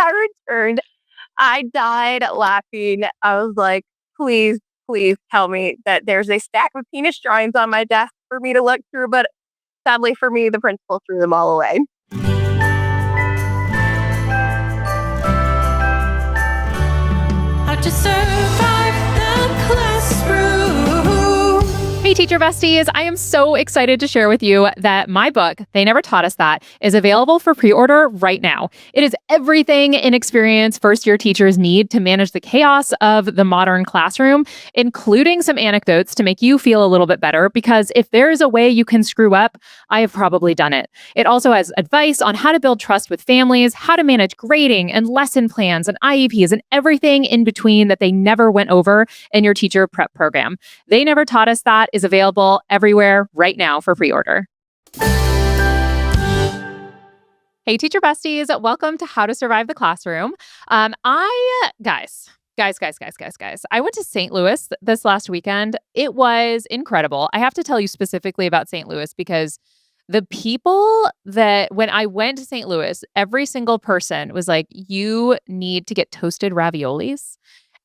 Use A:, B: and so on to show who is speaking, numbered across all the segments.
A: I returned. I died laughing. I was like, please, please tell me that there's a stack of penis drawings on my desk for me to look through. But sadly for me, the principal threw them all away.
B: How to survive the classroom.
C: Hey, teacher besties. I am so excited to share with you that my book, They Never Taught Us That, is available for pre-order right now. It is everything inexperienced first-year teachers need to manage the chaos of the modern classroom, including some anecdotes to make you feel a little bit better, because if there is a way you can screw up, I have probably done it. It also has advice on how to build trust with families, how to manage grading and lesson plans and IEPs and everything in between that they never went over in your teacher prep program. They Never Taught Us That is available everywhere right now for pre-order. Hey, teacher besties, welcome to How to Survive the Classroom. Guys, I went to St. Louis this last weekend. It was incredible. I have to tell you specifically about St. Louis because the people that, when I went to St. Louis, every single person was like, you need to get toasted raviolis.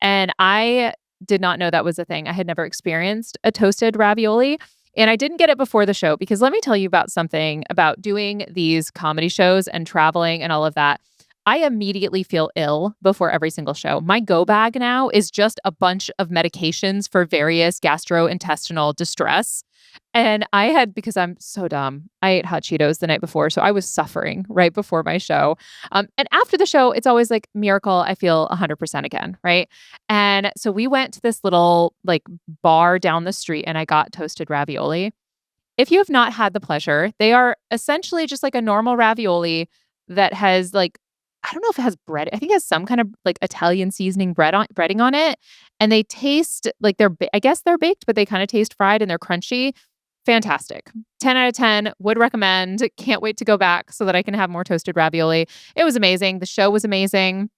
C: And I did not know that was a thing. I had never experienced a toasted ravioli. And I didn't get it before the show because let me tell you about something about doing these comedy shows and traveling and all of that. I immediately feel ill before every single show. My go bag now is just a bunch of medications for various gastrointestinal distress. And I had, because I'm so dumb, I ate hot Cheetos the night before. So I was suffering right before my show. And after the show, it's always like, miracle, I feel 100% again, right? And so we went to this little like bar down the street and I got toasted ravioli. If you have not had the pleasure, they are essentially just like a normal ravioli that has like, I don't know if it has bread. I think it has some kind of like Italian seasoning breading on it. And they taste like I guess they're baked, but they kind of taste fried and they're crunchy. Fantastic. 10 out of 10. Would recommend. Can't wait to go back so that I can have more toasted ravioli. It was amazing. The show was amazing.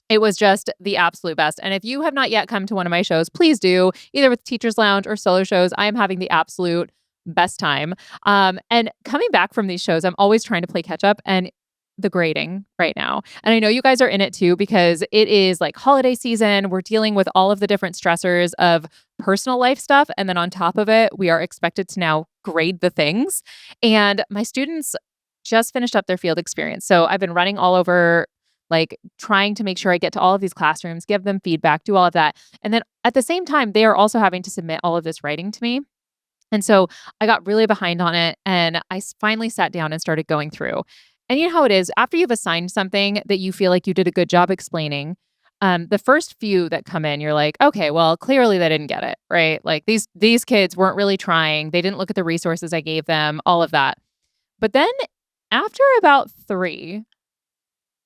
C: It was just the absolute best. And if you have not yet come to one of my shows, please do, either with Teachers Lounge or solo shows. I am having the absolute best time. And coming back from these shows, I'm always trying to play catch up and the grading right now. And I know you guys are in it too, because it is like holiday season. We're dealing with all of the different stressors of personal life stuff. And then on top of it, we are expected to now grade the things. And my students just finished up their field experience. So I've been running all over, like trying to make sure I get to all of these classrooms, give them feedback, do all of that. And then at the same time, they are also having to submit all of this writing to me. And so I got really behind on it. And I finally sat down and started going through. And you know how it is, after you've assigned something that you feel like you did a good job explaining, the first few that come in, you're like, okay, well, clearly they didn't get it, right? Like these kids weren't really trying. They didn't look at the resources I gave them, all of that. But then after about 3,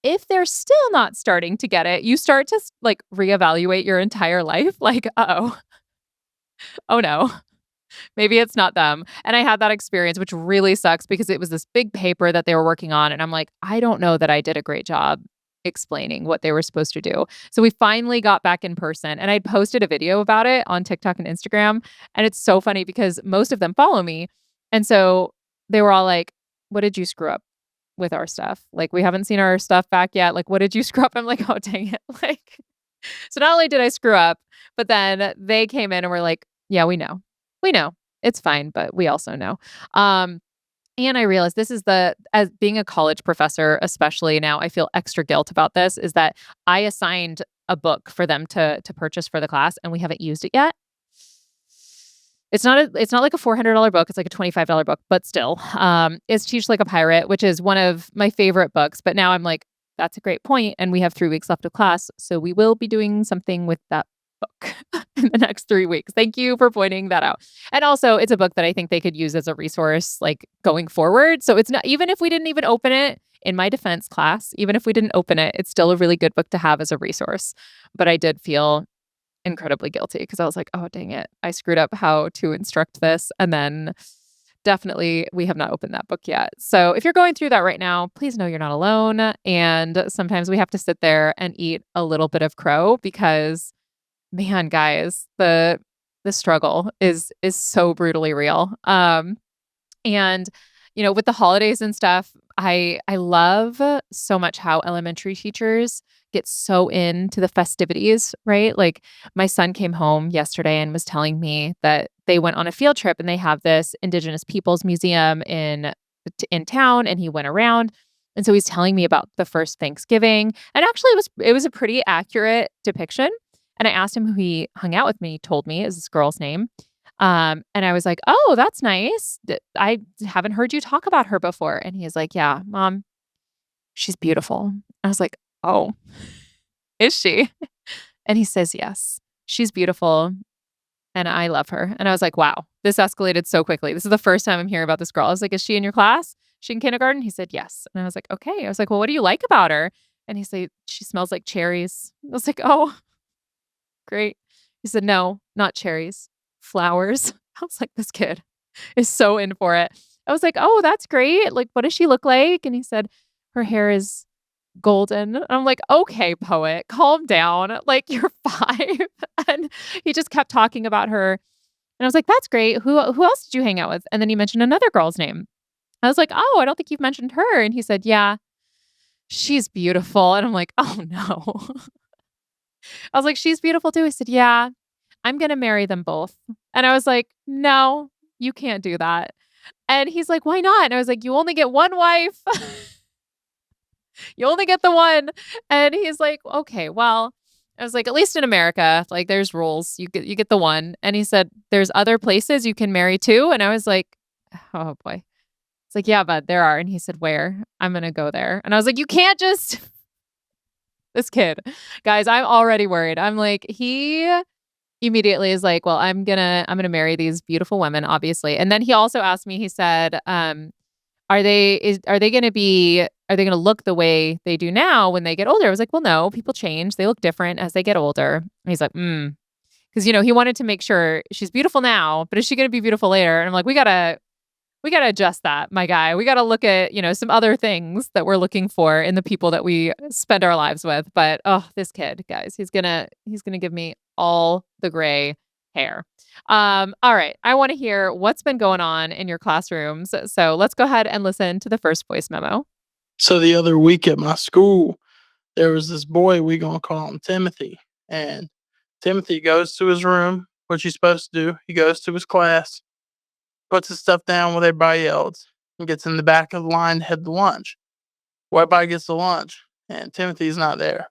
C: if they're still not starting to get it, you start to like reevaluate your entire life. Like, oh no. Maybe it's not them. And I had that experience, which really sucks because it was this big paper that they were working on. And I'm like, I don't know that I did a great job explaining what they were supposed to do. So we finally got back in person and I'd posted a video about it on TikTok and Instagram. And it's so funny because most of them follow me. And so they were all like, what did you screw up with our stuff? Like, we haven't seen our stuff back yet. Like, what did you screw up? I'm like, oh, dang it. Like, so not only did I screw up, but then they came in and were like, yeah, we know. We know it's fine, but we also know. And I realized this is as being a college professor, especially now, I feel extra guilt about this, is that I assigned a book for them to purchase for the class and we haven't used it yet. It's not like a $400 book. It's like a $25 book, but still, it's Teach Like a Pirate, which is one of my favorite books. But now I'm like, that's a great point. And we have 3 weeks left of class. So we will be doing something with that book in the next 3 weeks. Thank you for pointing that out. And also it's a book that I think they could use as a resource like going forward. So it's not, even if we didn't even open it in my defense class, even if we didn't open it, it's still a really good book to have as a resource. But I did feel incredibly guilty because I was like, oh, dang it. I screwed up how to instruct this. And then definitely we have not opened that book yet. So if you're going through that right now, please know you're not alone. And sometimes we have to sit there and eat a little bit of crow because man, guys, the struggle is so brutally real. And with the holidays and stuff, I love so much how elementary teachers get so into the festivities, right? Like my son came home yesterday and was telling me that they went on a field trip and they have this Indigenous Peoples Museum in town, and he went around. And so he's telling me about the first Thanksgiving. And actually it was a pretty accurate depiction. And I asked him who he hung out with me. He told me is this girl's name. And I was like, "Oh, that's nice. I haven't heard you talk about her before." And he's like, "Yeah, mom, she's beautiful." I was like, "Oh, is she?" And he says, "Yes, she's beautiful and I love her." And I was like, "Wow, this escalated so quickly. This is the first time I'm hearing about this girl." I was like, "Is she in your class? Is she in kindergarten?" He said, "Yes." And I was like, "Okay." I was like, "Well, what do you like about her?" And he said, "She smells like cherries." I was like, "Oh, great." He said, "No, not cherries, flowers." I was like, "This kid is so in for it." I was like, "Oh, that's great. Like, what does she look like?" And he said, "Her hair is golden." And I'm like, "Okay, poet, calm down. Like, you're 5." And he just kept talking about her. And I was like, "That's great. Who else did you hang out with?" And then he mentioned another girl's name. I was like, "Oh, I don't think you've mentioned her." And he said, "Yeah, she's beautiful." And I'm like, "Oh no." I was like, "She's beautiful too." He said, "Yeah, I'm gonna marry them both." And I was like, "No, you can't do that." And he's like, "Why not?" And I was like, "You only get one wife. You only get the one." And he's like, "Okay, well," I was like, "At least in America, like there's rules. You get the one." And he said, "There's other places you can marry too." And I was like, "Oh boy." It's like, "Yeah, bud, there are." And he said, "Where?" "I'm gonna go there." And I was like, "You can't just." This kid. Guys, I'm already worried. I'm like, he immediately is like, "Well, I'm gonna marry these beautiful women, obviously." And then he also asked me, he said, are they gonna look the way they do now when they get older?" I was like, "Well, no, people change. They look different as they get older." And he's like, because he wanted to make sure she's beautiful now, but is she gonna be beautiful later? And I'm like, we gotta adjust that, my guy. We gotta look at, some other things that we're looking for in the people that we spend our lives with. But oh, this kid, guys, he's gonna give me all the gray hair. All right. I want to hear what's been going on in your classrooms. So let's go ahead and listen to the first voice memo.
D: So the other week at my school, there was this boy, we gonna call him Timothy. And Timothy goes to his room, what you supposed to do. He goes to his class, puts his stuff down with everybody else, and gets in the back of the line to head to lunch. Well, everybody gets to lunch, and Timothy's not there.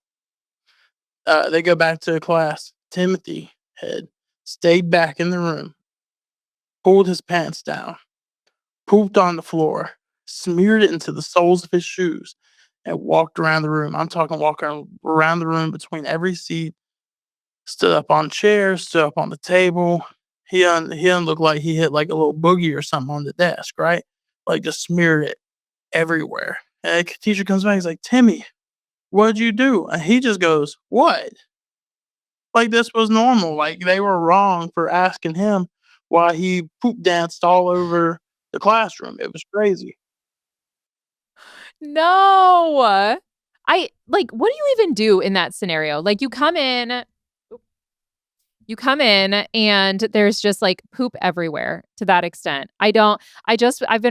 D: They go back to the class. Timothy had stayed back in the room, pulled his pants down, pooped on the floor, smeared it into the soles of his shoes, and walked around the room. I'm talking walking around the room between every seat, stood up on chairs, stood up on the table. He done looked like he hit like a little boogie or something on the desk, right? Like just smeared it everywhere. And the teacher comes back, he's like, "Timmy, what'd you do?" And he just goes, "What?" Like this was normal. Like they were wrong for asking him why he poop danced all over the classroom. It was crazy.
C: No. What do you even do in that scenario? Like you come in and there's just like poop everywhere to that extent. I've been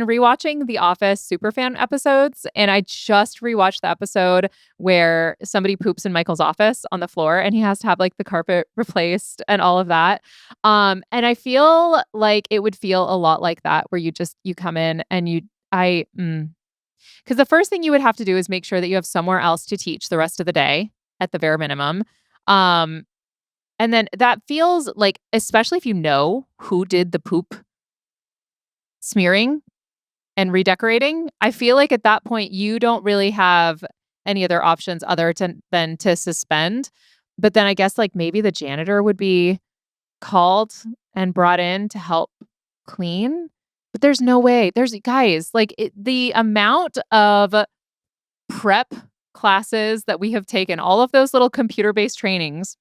C: rewatching The Office Superfan episodes, and I just rewatched the episode where somebody poops in Michael's office on the floor and he has to have like the carpet replaced and all of that. And I feel like it would feel a lot like that where you come in and because the first thing you would have to do is make sure that you have somewhere else to teach the rest of the day at the bare minimum. Um, and then that feels like, especially if you know who did the poop smearing and redecorating, I feel like at that point you don't really have any other options than to suspend. But then I guess like maybe the janitor would be called and brought in to help clean. But there's no way. There's guys, like the amount of prep classes that we have taken, all of those little computer-based trainings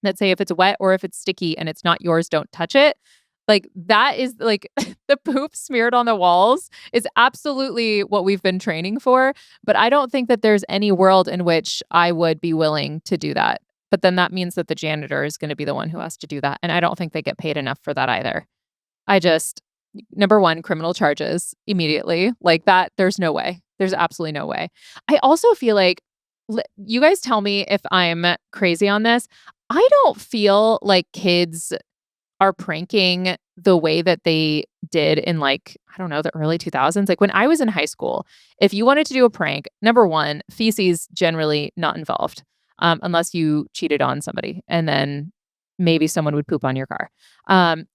C: that say if it's wet or if it's sticky and it's not yours, don't touch it. Like that is like the poop smeared on the walls is absolutely what we've been training for. But I don't think that there's any world in which I would be willing to do that. But then that means that the janitor is going to be the one who has to do that. And I don't think they get paid enough for that either. I just, number one, criminal charges immediately. Like that, there's no way. There's absolutely no way. I also feel like, you guys tell me if I'm crazy on this. I don't feel like kids are pranking the way that they did in like, I don't know, the early 2000s. Like when I was in high school, if you wanted to do a prank, number one, feces generally not involved, unless you cheated on somebody and then maybe someone would poop on your car.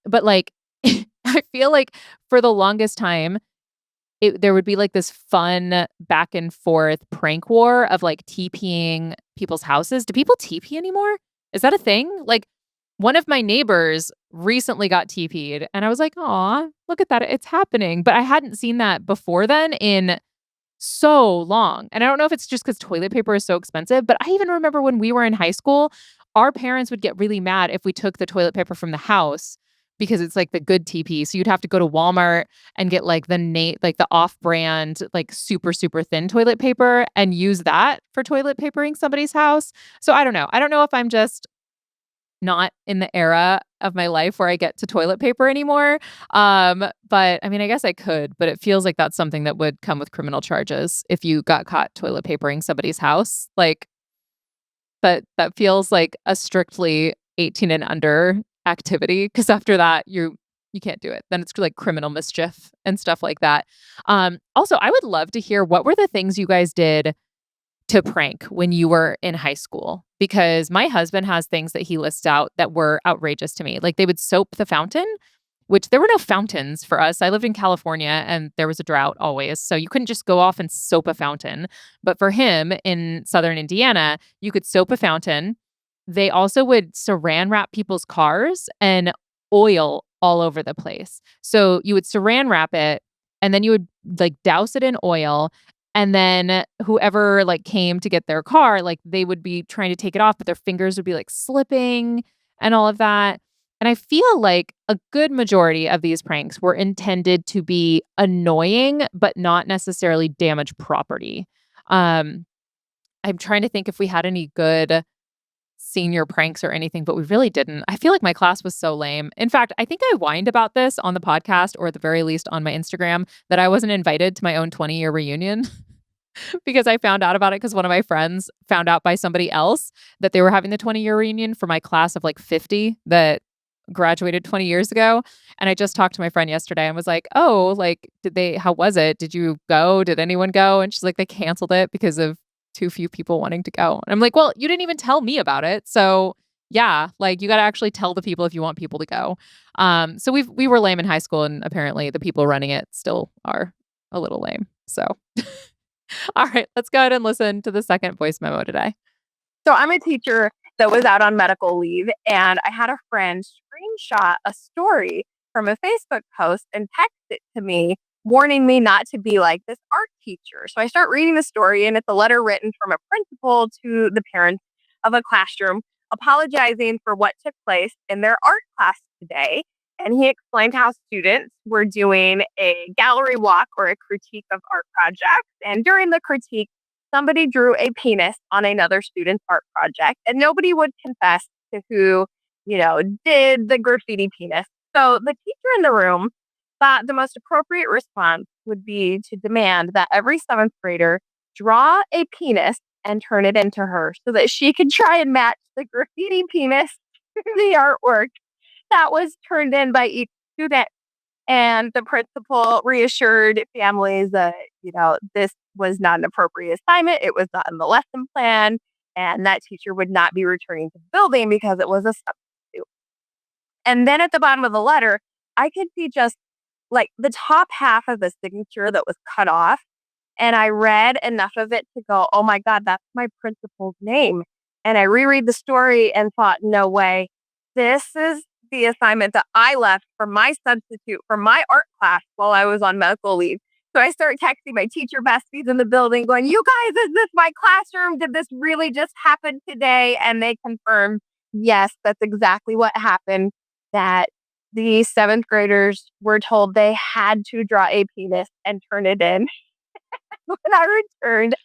C: But like, I feel like for the longest time, there would be like this fun back and forth prank war of like TPing people's houses. Do people TP anymore? Is that a thing? Like one of my neighbors recently got TP'd and I was like, "Aw, look at that. It's happening." But I hadn't seen that before then in so long. And I don't know if it's just because toilet paper is so expensive, but I even remember when we were in high school, our parents would get really mad if we took the toilet paper from the house because it's like the good TP. So you'd have to go to Walmart and get like like the off-brand, like super, super thin toilet paper and use that for toilet papering somebody's house. So I don't know. I don't know if I'm just not in the era of my life where I get to toilet paper anymore. But I mean, I guess I could, but it feels like that's something that would come with criminal charges if you got caught toilet papering somebody's house. Like that feels like a strictly 18 and under activity because after that you can't do it. Then it's like criminal mischief and stuff like that. Also, I would love to hear what were the things you guys did to prank when you were in high school, because my husband has things that he lists out that were outrageous to me. Like they would soap the fountain, which there were no fountains for us. I lived in California and there was a drought always. So you couldn't just go off and soap a fountain. But for him in southern Indiana, you could soap a fountain. They also would saran wrap people's cars and oil all over the place. So you would saran wrap it and then you would like douse it in oil. And then whoever like came to get their car, like they would be trying to take it off, but their fingers would be like slipping and all of that. And I feel like a good majority of these pranks were intended to be annoying, but not necessarily damage property. I'm trying to think if we had any good senior pranks or anything, but we really didn't. I feel like my class was so lame. In fact, I think I whined about this on the podcast, or at the very least on my Instagram, that I wasn't invited to my own 20-year reunion because I found out about it because one of my friends found out by somebody else that they were having the 20-year reunion for my class of like 50 that graduated 20 years ago. And I just talked to my friend yesterday and was like, "Oh, like, how was it? Did you go? Did anyone go?" And she's like, "They canceled it because of too few people wanting to go." And I'm like, "Well, you didn't even tell me about it." So yeah, like you got to actually tell the people if you want people to go. So we were lame in high school, and apparently the people running it still are a little lame. So all right, let's go ahead and listen to the second voice memo today.
A: So I'm a teacher that was out on medical leave, and I had a friend screenshot a story from a Facebook post and text it to me, warning me not to be like this art teacher. So I start reading the story, and it's a letter written from a principal to the parents of a classroom apologizing for what took place in their art class today. And he explained how students were doing a gallery walk or a critique of art projects. And during the critique, somebody drew a penis on another student's art project, and nobody would confess to who, did the graffiti penis. So the teacher in the room thought the most appropriate response would be to demand that every seventh grader draw a penis and turn it into her so that she could try and match the graffiti penis to the artwork that was turned in by each student. And the principal reassured families that, this was not an appropriate assignment. It was not in the lesson plan. And that teacher would not be returning to the building because it was a substitute. And then at the bottom of the letter, I could see just like the top half of the signature that was cut off. And I read enough of it to go, oh my God, that's my principal's name. And I reread the story and thought, no way. This is the assignment that I left for my substitute for my art class while I was on medical leave. So I start texting my teacher besties in the building going, you guys, is this my classroom? Did this really just happen today? And they confirmed, yes, that's exactly what happened, that the seventh graders were told they had to draw a penis and turn it in. When I returned,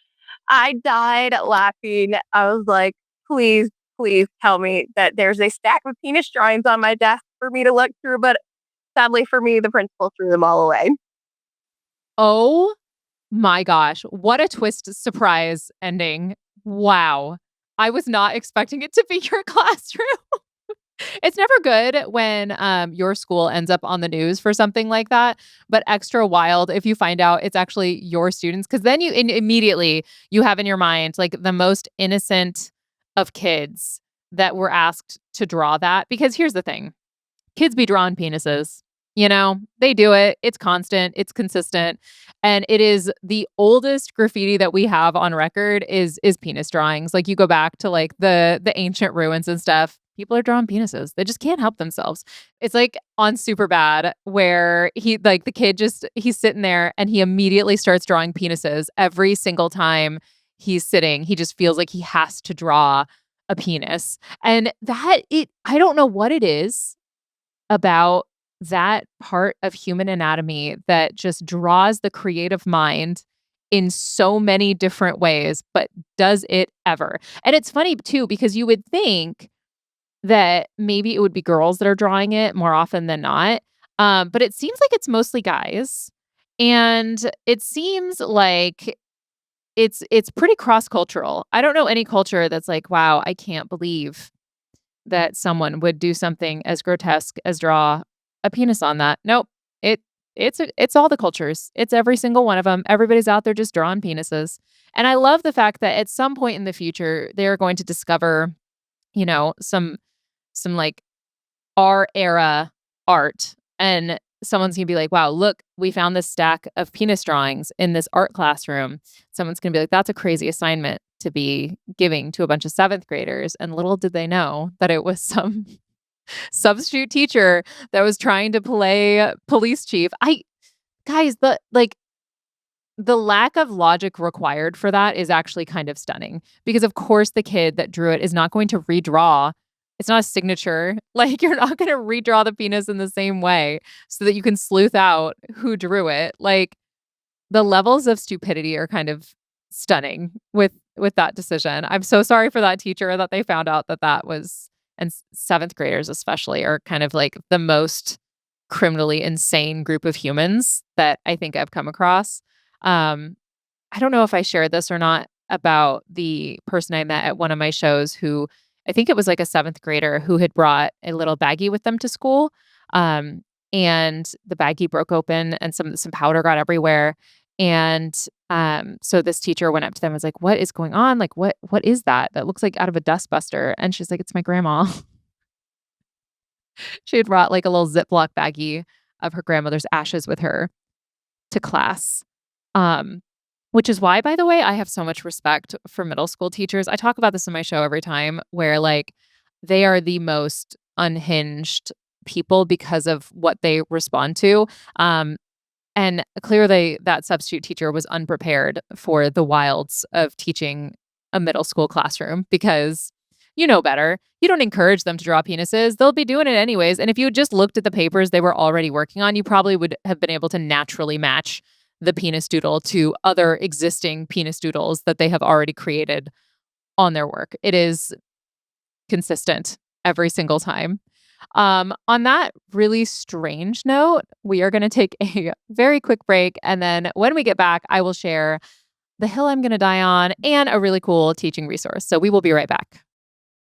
A: I died laughing. I was like, please, please tell me that there's a stack of penis drawings on my desk for me to look through. But sadly for me, the principal threw them all away.
C: Oh my gosh. What a twist surprise ending. Wow. I was not expecting it to be your classroom. It's never good when your school ends up on the news for something like that, but extra wild if you find out it's actually your students, because then immediately you have in your mind like the most innocent of kids that were asked to draw that. Because here's the thing, kids be drawing penises. They do it. It's constant. It's consistent. And it is the oldest graffiti that we have on record is penis drawings. Like you go back to like the ancient ruins and stuff. People are drawing penises. They just can't help themselves. It's like on Superbad where the kid he's sitting there and he immediately starts drawing penises every single time he's sitting. He just feels like he has to draw a penis. And I don't know what it is about that part of human anatomy that just draws the creative mind in so many different ways, but does it ever? And it's funny too, because you would think that maybe it would be girls that are drawing it more often than not. But it seems like it's mostly guys. And it seems like it's pretty cross-cultural. I don't know any culture that's like, wow, I can't believe that someone would do something as grotesque as draw a penis on that. Nope. It's all the cultures. It's every single one of them. Everybody's out there just drawing penises. And I love the fact that at some point in the future, they're going to discover, some like our era art. And someone's going to be like, wow, look, we found this stack of penis drawings in this art classroom. Someone's going to be like, that's a crazy assignment to be giving to a bunch of 7th graders. And little did they know that it was some substitute teacher that was trying to play police chief. The lack of logic required for that is actually kind of stunning, because of course the kid that drew it is not going to redraw. It's not a signature. Like, you're not going to redraw the penis in the same way so that you can sleuth out who drew it. Like, the levels of stupidity are kind of stunning with that decision. I'm so sorry for that teacher that they found out that was, and 7th graders especially are kind of like the most criminally insane group of humans that I think I've come across. I don't know if I shared this or not about the person I met at one of my shows who, I think it was like a 7th grader who had brought a little baggie with them to school. And the baggie broke open and some powder got everywhere. And so this teacher went up to them and was like, what is going on? Like, what is that? That looks like out of a dustbuster. And she's like, it's my grandma. She had brought like a little Ziploc baggie of her grandmother's ashes with her to class. Which is why, by the way, I have so much respect for middle school teachers. I talk about this in my show every time, where like they are the most unhinged people because of what they respond to. And clearly that substitute teacher was unprepared for the wilds of teaching a middle school classroom, because you know better. You don't encourage them to draw penises. They'll be doing it anyways. And if you had just looked at the papers they were already working on, you probably would have been able to naturally match the penis doodle to other existing penis doodles that they have already created on their work. It is consistent every single time. On that really strange note, we are going to take a very quick break. And then when we get back, I will share the hill I'm going to die on and a really cool teaching resource. So we will be right back.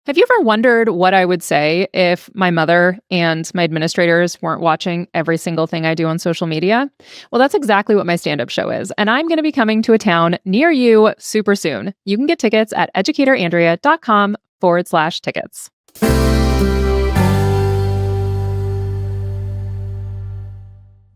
C: Have you ever wondered what I would say if my mother and my administrators weren't watching every single thing I do on social media? Well, that's exactly what my stand-up show is. And I'm going to be coming to a town near you super soon. You can get tickets at educatorandrea.com/tickets.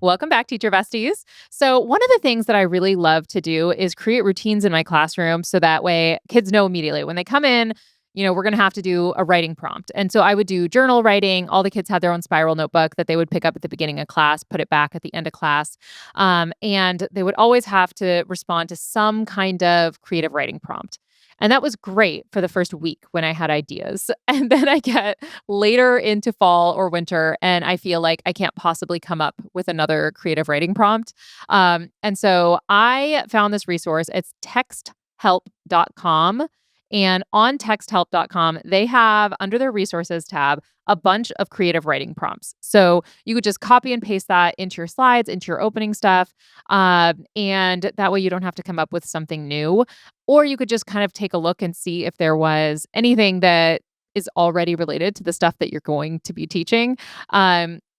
C: Welcome back, Teacher Besties. So one of the things that I really love to do is create routines in my classroom so that way kids know immediately when they come in, we're going to have to do a writing prompt. And so I would do journal writing. All the kids had their own spiral notebook that they would pick up at the beginning of class, put it back at the end of class. And they would always have to respond to some kind of creative writing prompt. And that was great for the first week when I had ideas. And then I get later into fall or winter and I feel like I can't possibly come up with another creative writing prompt. And so I found this resource. It's texthelp.com. And on texthelp.com, they have under their resources tab a bunch of creative writing prompts. So you could just copy and paste that into your slides, into your opening stuff. And that way you don't have to come up with something new. Or you could just kind of take a look and see if there was anything that is already related to the stuff that you're going to be teaching.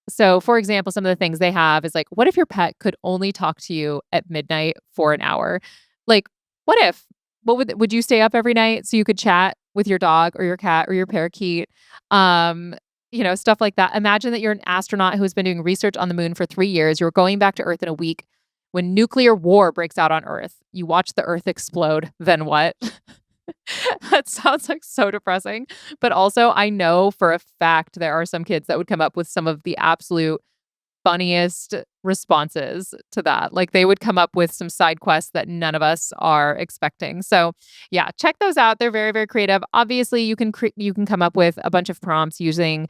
C: So for example, some of the things they have is like, what if your pet could only talk to you at midnight for an hour? Like, what if? Would you stay up every night so you could chat with your dog or your cat or your parakeet? Stuff like that. Imagine that you're an astronaut who's been doing research on the moon for 3 years. You're going back to Earth in a week. When nuclear war breaks out on Earth, you watch the Earth explode. Then what? That sounds like so depressing. But also, I know for a fact there are some kids that would come up with some of the absolute funniest responses to that. Like they would come up with some side quests that none of us are expecting. So yeah, check those out. They're very, very creative. Obviously, you can come up with a bunch of prompts using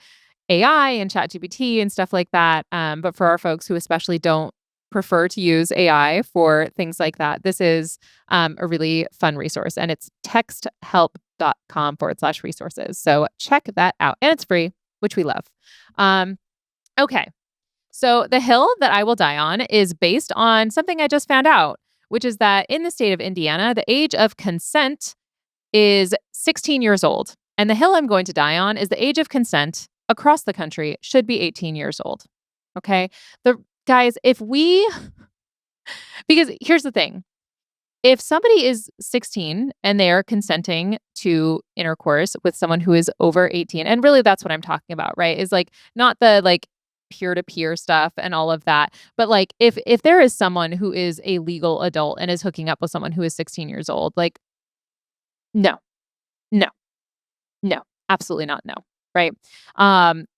C: AI and ChatGPT and stuff like that. But for our folks who especially don't prefer to use AI for things like that, this is a really fun resource, and it's texthelp.com/resources. So check that out, and it's free, which we love. Okay. So the hill that I will die on is based on something I just found out, which is that in the state of Indiana, the age of consent is 16 years old. And the hill I'm going to die on is the age of consent across the country should be 18 years old. Okay? Guys, because here's the thing. If somebody is 16 and they're consenting to intercourse with someone who is over 18, and really that's what I'm talking about, right? Is like not the like peer-to-peer stuff and all of that. But like if there is someone who is a legal adult and is hooking up with someone who is 16 years old, like no, absolutely not. No. Right.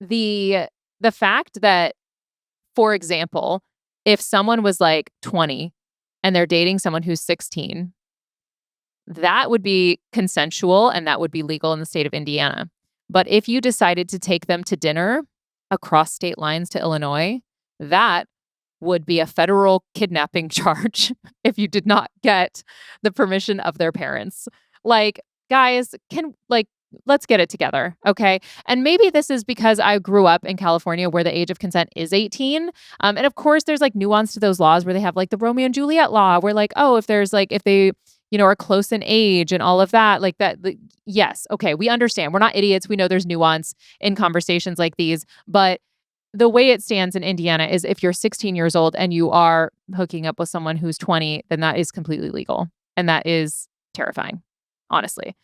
C: The fact that, for example, if someone was like 20 and they're dating someone who's 16, that would be consensual and that would be legal in the state of Indiana. But if you decided to take them to dinner across state lines to Illinois, that would be a federal kidnapping charge if you did not get the permission of their parents. Like, guys, let's get it together, okay? And maybe this is because I grew up in California where the age of consent is 18. And of course, there's like nuance to those laws where they have like the Romeo and Juliet law where like, oh, if they are close in age and all of that, like that. Yes. Okay. We understand. We're not idiots. We know there's nuance in conversations like these, but the way it stands in Indiana is if you're 16 years old and you are hooking up with someone who's 20, then that is completely legal. And that is terrifying, honestly.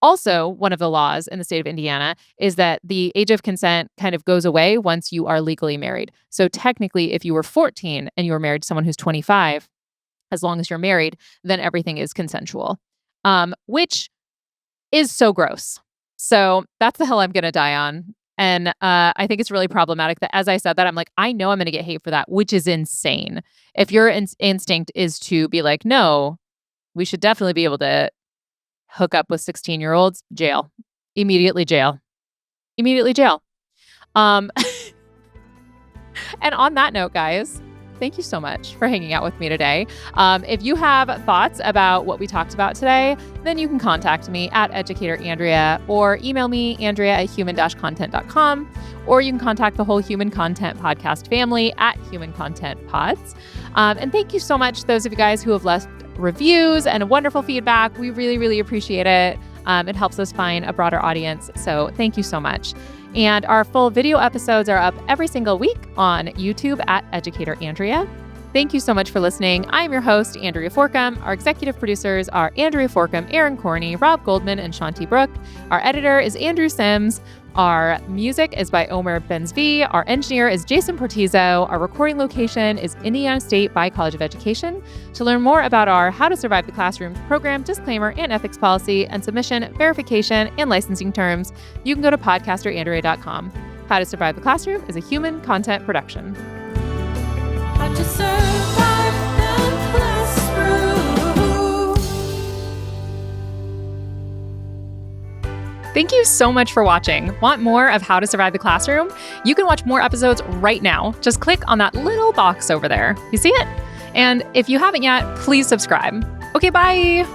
C: Also, one of the laws in the state of Indiana is that the age of consent kind of goes away once you are legally married. So technically, if you were 14 and you were married to someone who's 25, as long as you're married, then everything is consensual, which is so gross. So that's the hill I'm going to die on. And I think it's really problematic that as I said that, I'm like, I know I'm going to get hate for that, which is insane. If your instinct is to be like, no, we should definitely be able to hook up with 16-year-olds, jail. Immediately jail. And on that note, guys, thank you so much for hanging out with me today. If you have thoughts about what we talked about today, then you can contact me at Educator Andrea or email me, andrea@human-content.com, or you can contact the whole Human Content Podcast family at Human Content Pods. And thank you so much, those of you guys who have left reviews and wonderful feedback. We really, really appreciate it. It helps us find a broader audience. So thank you so much. And our full video episodes are up every single week on YouTube at Educator Andrea. Thank you so much for listening. I'm your host, Andrea Forkham. Our executive producers are Andrea Forkham, Aaron Corney, Rob Goldman, and Shanti Brooke. Our editor is Andrew Sims. Our music is by Omer Benzvi. Our engineer is Jason Portizo. Our recording location is Indiana State by College of Education. To learn more about our How to Survive the Classroom program, disclaimer, and ethics policy, and submission, verification, and licensing terms, you can go to podcasterandrea.com. How to Survive the Classroom is a Human Content production.
B: How to survive the classroom.
C: Thank you so much for watching. Want more of How to Survive the Classroom? You can watch more episodes right now. Just click on that little box over there. You see it? And if you haven't yet, please subscribe. Okay, bye.